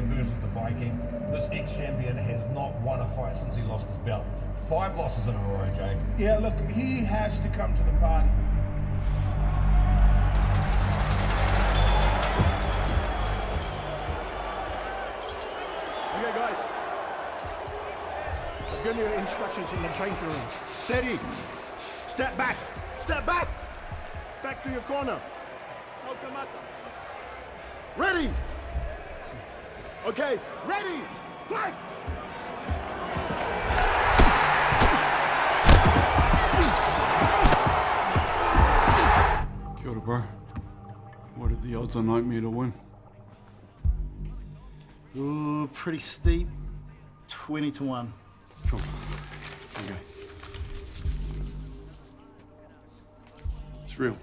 here versus the Viking. This ex-champion has not won a fight since he lost his belt. 5 losses in a row, Jay. Yeah, look, he has to come to the party. Okay, guys. I'm giving you instructions in the changing room. Steady. Step back. Step back. Back to your corner. No tomata. Ready. Okay, ready. Fight. Kia ora, bro. What are the odds on Nightmare to win? Ooh, pretty steep. 20 to 1. Cool. Okay. It's real.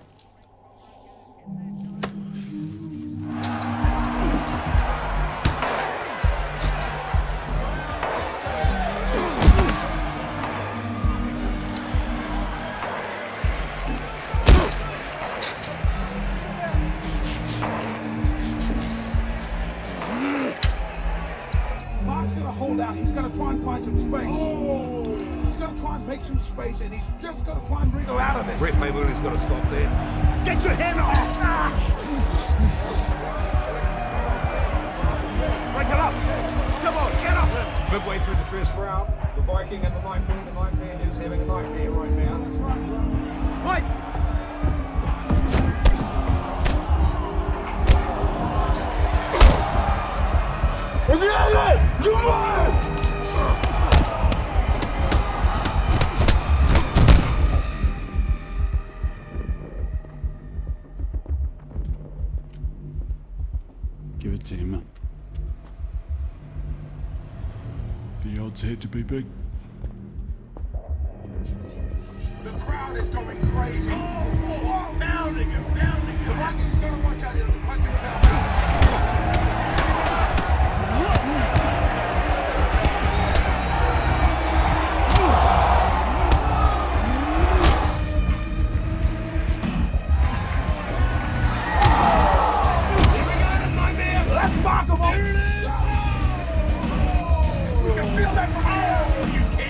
Mark's gonna hold out. He's gonna try and find some space. He's gonna try and make some space, and he's just gonna try and wriggle out of this. Ref Mayweather's got to stop there. Get your hand off. Break it up. Come on, get up him. Midway through the first round, the Viking and the Nightmare is having a nightmare right now. That's right, bro. Fight. Give it to him, man. The odds had to be big. The crowd is going crazy. Pounding him, pounding him. The Viking's gonna watch out. He doesn't punch himself out. Let's mark him up. You can feel that from here. You can.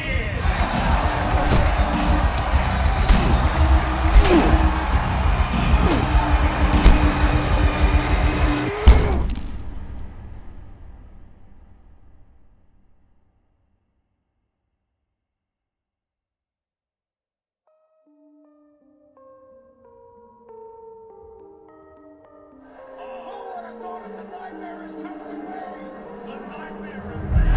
Who would have thought that the Nightmare has come to reign? The Nightmare is back.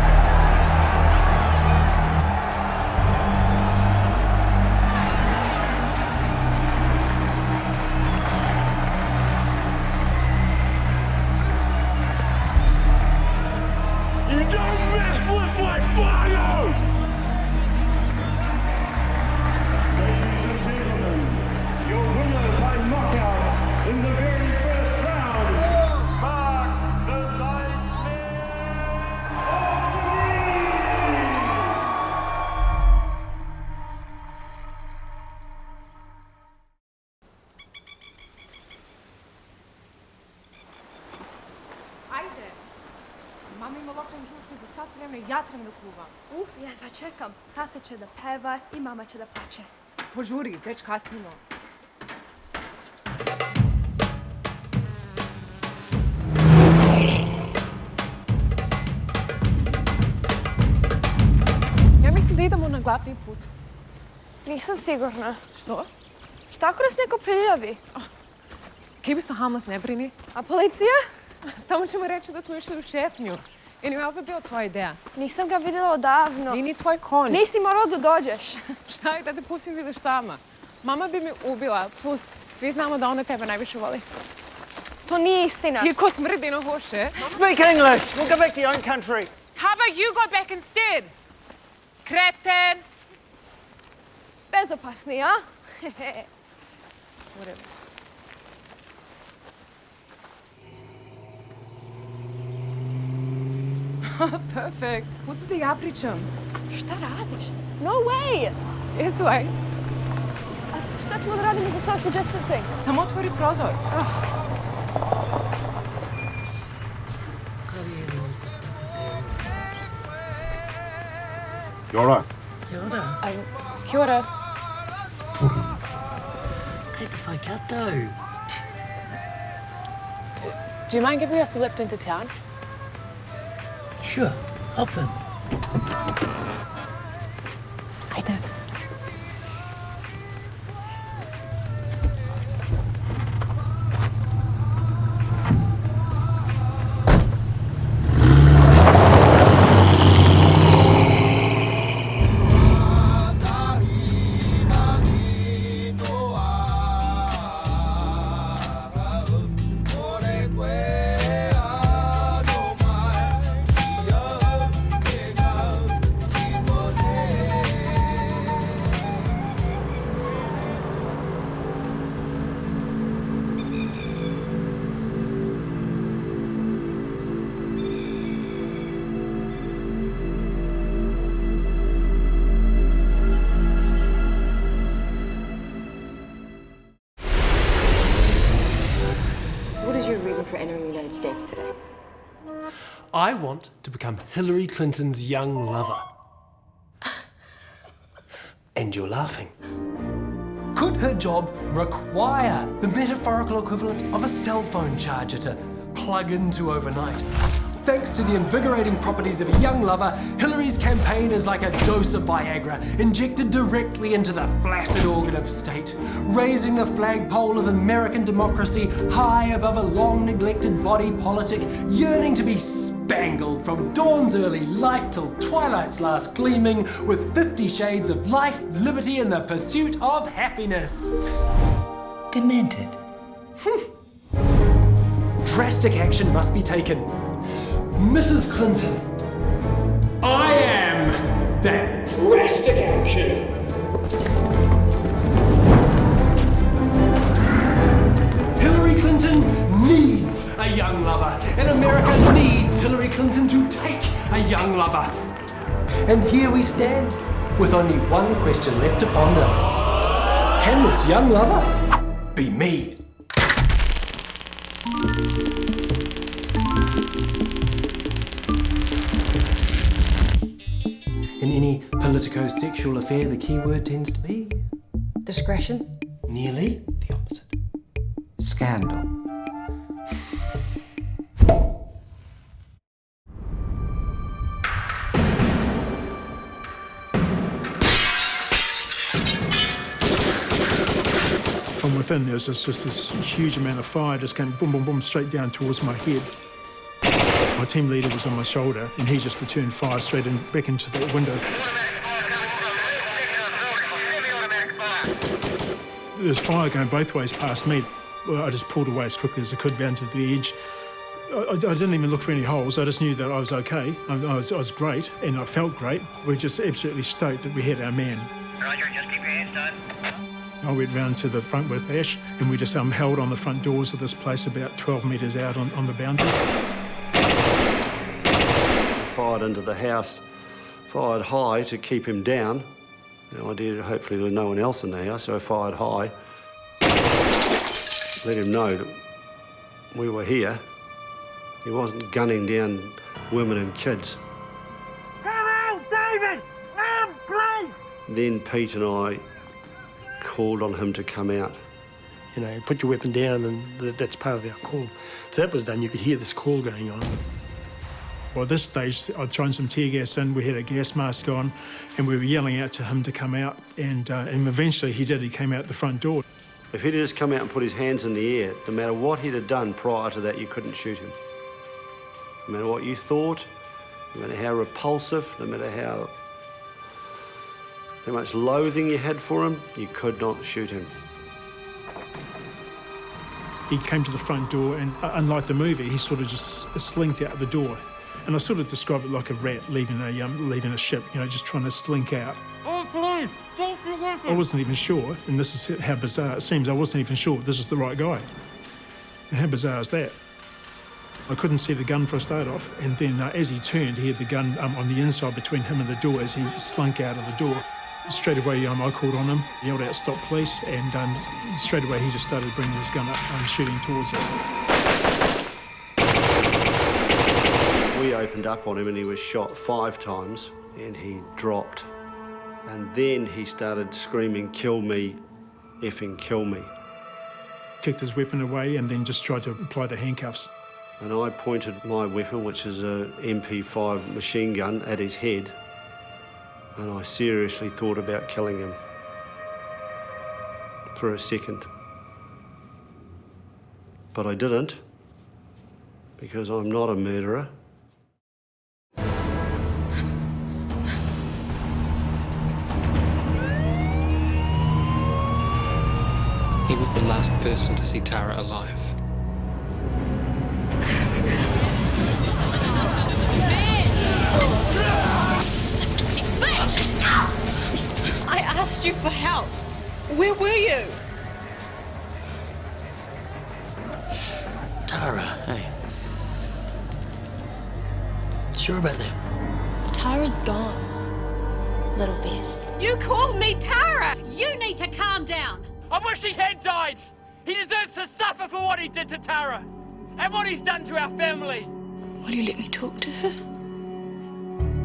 You don't mess with my fire! Ladies and gentlemen, your winner by knockout in the very first round, Mark the Nightmare of the Ring! Ajde. Mama ima lokčan žučku za sat vremena i ja trebam da kuvam. Uf, ja da čekam. Tata će da peva i mama će da plače. Požuri, već kasnimo. Ja mislim da idemo na glavni put. Nisam sigurna. Što? Šta ako nas neko priljavi? Kaj bi se Hamas ne brini? A policija? Samo ćemo reći da smo išli u šetnju. I nije opet bila tvoja ideja. Nisam ga vidjela odavno. I ni tvoj konj. Nisi morao da dođeš. Šta je da te pustim vidiš sama? Mama bi mi ubila, plus svi znamo da ona tebe najviše voli. To nije istina. I ko smrdi na hoše. Speak English! We'll go back to your own country. How about you go back instead? Kreten! Bezopasni, a? Whatever. Perfect. Pusti da ja pričam. Šta radiš? No way! It's way. A šta ćemo da radimo za social distancing? Samo otvori prozor. You all right? Kia ora. Kia ora. Kei te pai kato. Do you mind giving us a lift into town? Sure, hop in. I do. What is your reason for entering the United States today? I want to become Hillary Clinton's young lover. And you're laughing. Could her job require the metaphorical equivalent of a cell phone charger to plug into overnight? Thanks to the invigorating properties of a young lover, Hillary's campaign is like a dose of Viagra, injected directly into the flaccid organ of state, raising the flagpole of American democracy high above a long-neglected body politic, yearning to be spangled from dawn's early light till twilight's last gleaming, with 50 shades of life, liberty, and the pursuit of happiness. Demented. Drastic action must be taken. Mrs. Clinton, I am that drastic action. Hillary Clinton needs a young lover, and America needs Hillary Clinton to take a young lover. And here we stand, with only one question left to ponder. Can this young lover be me? In any politico-sexual affair, the key word tends to be... Discretion? nearly the opposite. Scandal. From within, there was just this huge amount of fire just came boom, boom, boom, straight down towards my head. My team leader was on my shoulder, and he just returned fire straight back into the window. There was fire going both ways past me. Well, I just pulled away as quickly as I could down to the edge. I didn't even look for any holes. I just knew that I was okay. I was great, and I felt great. We were just absolutely stoked that we had our man. Roger, just keep your hands done. I went round to the front with Ash, and we just held on the front doors of this place about 12 metres out on the boundary. Fired into the house, fired high to keep him down. The idea, hopefully there was no one else in the house, so I fired high. Let him know that we were here. He wasn't gunning down women and kids. Come out, David! Please! Then Pete and I called on him to come out. You know, put your weapon down, and that's part of our call. So that was done, you could hear this call going on. By this stage, I'd thrown some tear gas in, we had a gas mask on, and we were yelling out to him to come out, and eventually he did. He came out the front door. If he'd just come out and put his hands in the air, no matter what he'd have done prior to that, you couldn't shoot him. No matter what you thought, no matter how repulsive, no matter how much loathing you had for him, you could not shoot him. He came to the front door, and unlike the movie, he sort of just slinked out the door. And I sort of describe it like a rat leaving a ship, you know, just trying to slink out. Oh, please, don't your weapon! I wasn't even sure, and this is how bizarre it seems, I wasn't even sure this was the right guy. How bizarre is that? I couldn't see the gun for a start off, and then as he turned, he had the gun on the inside between him and the door as he slunk out of the door. Straight away, I called on him, yelled out, "Stop, police," and straight away he just started bringing his gun up and shooting towards us. We opened up on him and he was shot 5 times and he dropped. And then he started screaming, "Kill me, effing kill me." Kicked his weapon away and then just tried to apply the handcuffs. And I pointed my weapon, which is a MP5 machine gun, at his head, and I seriously thought about killing him for a second. But I didn't, because I'm not a murderer. He was the last person to see Tara alive. I asked you for help. Where were you? Tara, hey. Sure about that? Tara's gone, little Beth. You called me Tara! You need to calm down. I wish he had died. He deserves to suffer for what he did to Tara and what he's done to our family. Will you let me talk to her?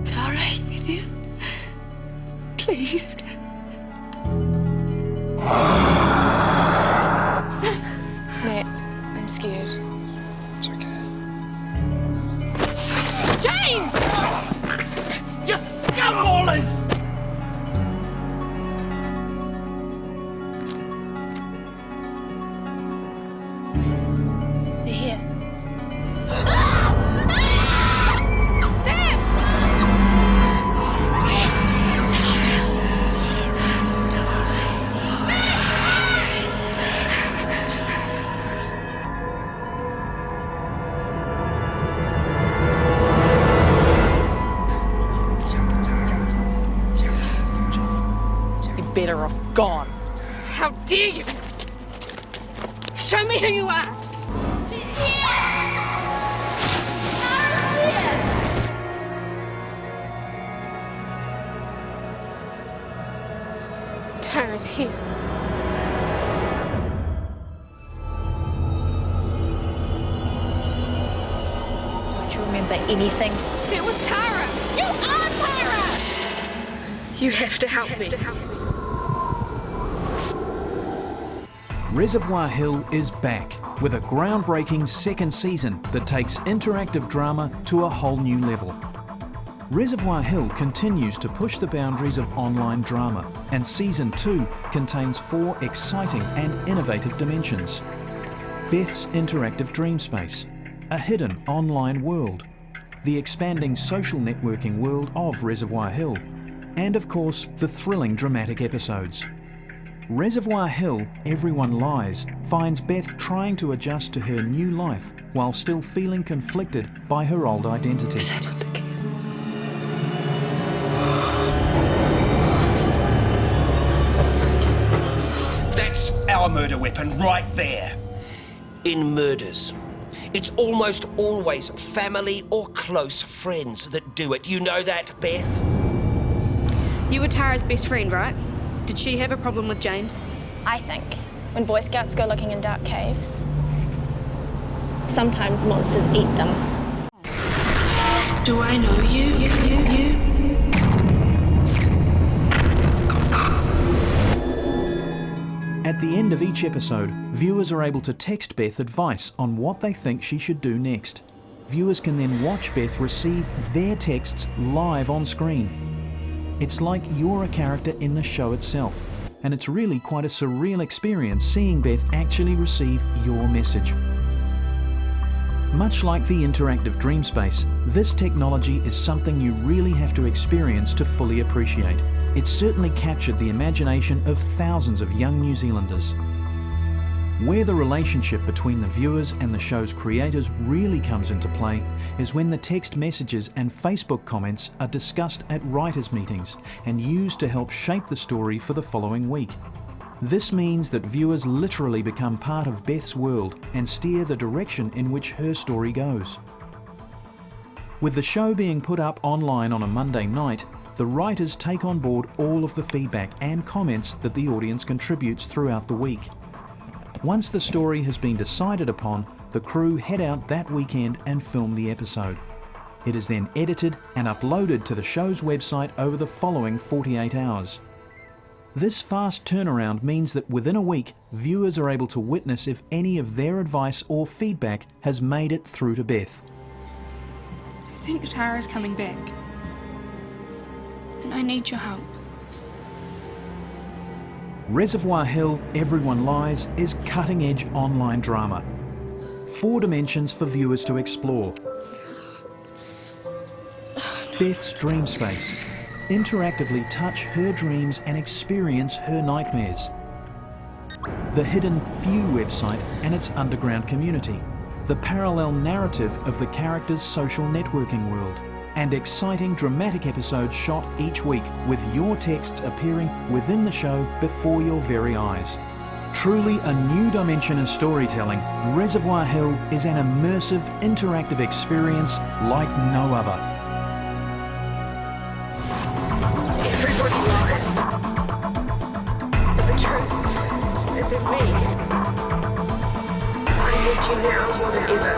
Tara, are you there? Please. Matt, I'm scared. It's okay. James! You scumwally! They're here. Better off gone. How dare you? Show me who you are. She's here! Tara's here! Tara's here. Don't you remember anything? It was Tara. You are Tara! You have to help me. Reservoir Hill is back with a groundbreaking second season that takes interactive drama to a whole new level. Reservoir Hill continues to push the boundaries of online drama, and Season 2 contains 4 exciting and innovative dimensions. Beth's interactive dream space, a hidden online world, the expanding social networking world of Reservoir Hill, and of course the thrilling dramatic episodes. Reservoir Hill, Everyone Lies, finds Beth trying to adjust to her new life while still feeling conflicted by her old identity. That's our murder weapon right there. In murders, it's almost always family or close friends that do it. You know that, Beth? You were Tara's best friend, right? Did she have a problem with James? I think when Boy Scouts go looking in dark caves, sometimes monsters eat them. Do I know you? At the end of each episode, viewers are able to text Beth advice on what they think she should do next. Viewers can then watch Beth receive their texts live on screen. It's like you're a character in the show itself, and it's really quite a surreal experience seeing Beth actually receive your message. Much like the interactive dream space, this technology is something you really have to experience to fully appreciate. It's certainly captured the imagination of thousands of young New Zealanders. Where the relationship between the viewers and the show's creators really comes into play is when the text messages and Facebook comments are discussed at writers' meetings and used to help shape the story for the following week. This means that viewers literally become part of Beth's world and steer the direction in which her story goes. With the show being put up online on a Monday night, the writers take on board all of the feedback and comments that the audience contributes throughout the week. Once the story has been decided upon, the crew head out that weekend and film the episode. It is then edited and uploaded to the show's website over the following 48 hours. This fast turnaround means that within a week, viewers are able to witness if any of their advice or feedback has made it through to Beth. I think Tara's coming back. And I need your help. Reservoir Hill, Everyone Lies is cutting-edge online drama. 4 dimensions for viewers to explore. Beth's dream space. Interactively touch her dreams and experience her nightmares. The Hidden Few website and its underground community. The parallel narrative of the characters' social networking world. And exciting dramatic episodes shot each week with your texts appearing within the show before your very eyes. Truly a new dimension in storytelling, Reservoir Hill is an immersive, interactive experience like no other. Everybody lies. But the truth is in me. I need you now more than ever.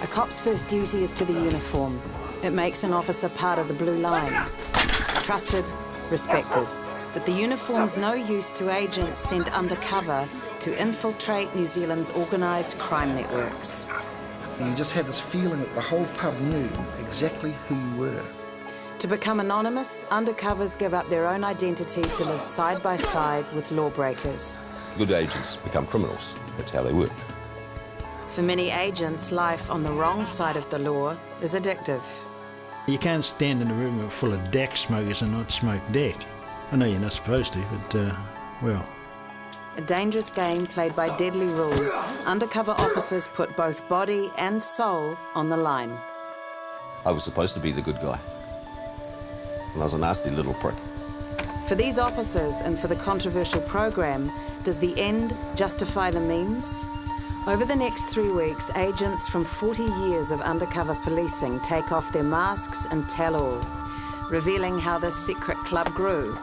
A cop's first duty is to the uniform. It makes an officer part of the blue line. Trusted, respected. But the uniform's no use to agents sent undercover to infiltrate New Zealand's organised crime networks. And you just had this feeling that the whole pub knew exactly who you were. To become anonymous, undercovers give up their own identity to live side by side with lawbreakers. Good agents become criminals. That's how they work. For many agents, life on the wrong side of the law is addictive. You can't stand in a room full of deck smokers and not smoke deck. I know you're not supposed to, but, well... A dangerous game played by deadly rules, undercover officers put both body and soul on the line. I was supposed to be the good guy. And I was a nasty little prick. For these officers and for the controversial program, does the end justify the means? Over the next 3 weeks, agents from 40 years of undercover policing take off their masks and tell all, revealing how this secret club grew.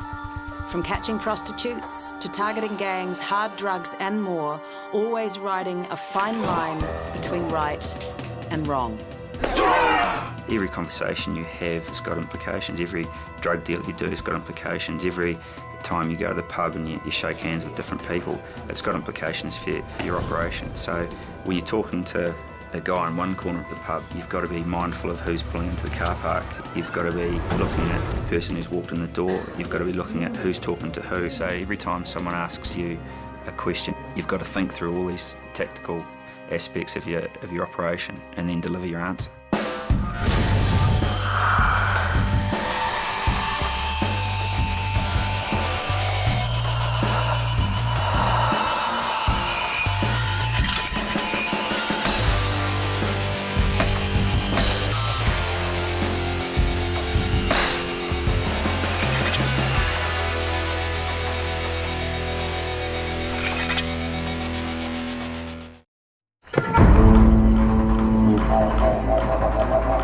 From catching prostitutes to targeting gangs, hard drugs and more, always riding a fine line between right and wrong. Every conversation you have has got implications. Every drug deal you do has got implications. Every time you go to the pub and you shake hands with different people, it's got implications for your operation. So when you're talking to a guy in one corner of the pub, you've got to be mindful of who's pulling into the car park. You've got to be looking at the person who's walked in the door. You've got to be looking at who's talking to who. So every time someone asks you a question, you've got to think through all these tactical aspects of your operation and then deliver your answer.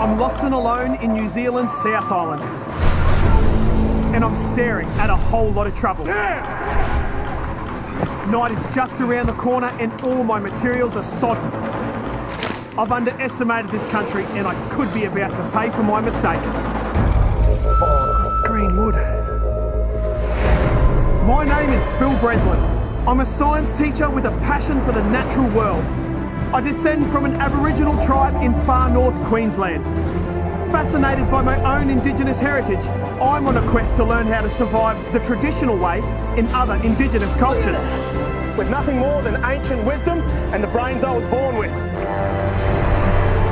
I'm lost and alone in New Zealand's South Island. And I'm staring at a whole lot of trouble. Night is just around the corner and all my materials are sodden. I've underestimated this country and I could be about to pay for my mistake. Oh, green wood. My name is Phil Breslin. I'm a science teacher with a passion for the natural world. I descend from an Aboriginal tribe in far north Queensland. Fascinated by my own Indigenous heritage, I'm on a quest to learn how to survive the traditional way in other Indigenous cultures. With nothing more than ancient wisdom and the brains I was born with.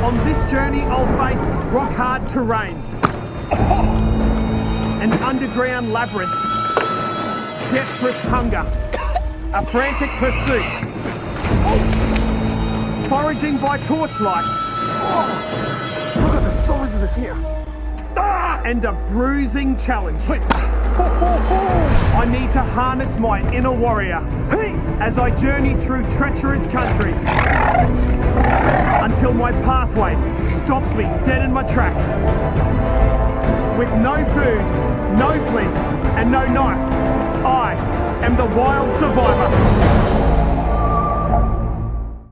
On this journey, I'll face rock-hard terrain, an underground labyrinth, desperate hunger, a frantic pursuit. Foraging by torchlight. Oh, look at the size of this here. And a bruising challenge. I need to harness my inner warrior as I journey through treacherous country until my pathway stops me dead in my tracks. With no food, no flint, and no knife, I am the wild survivor.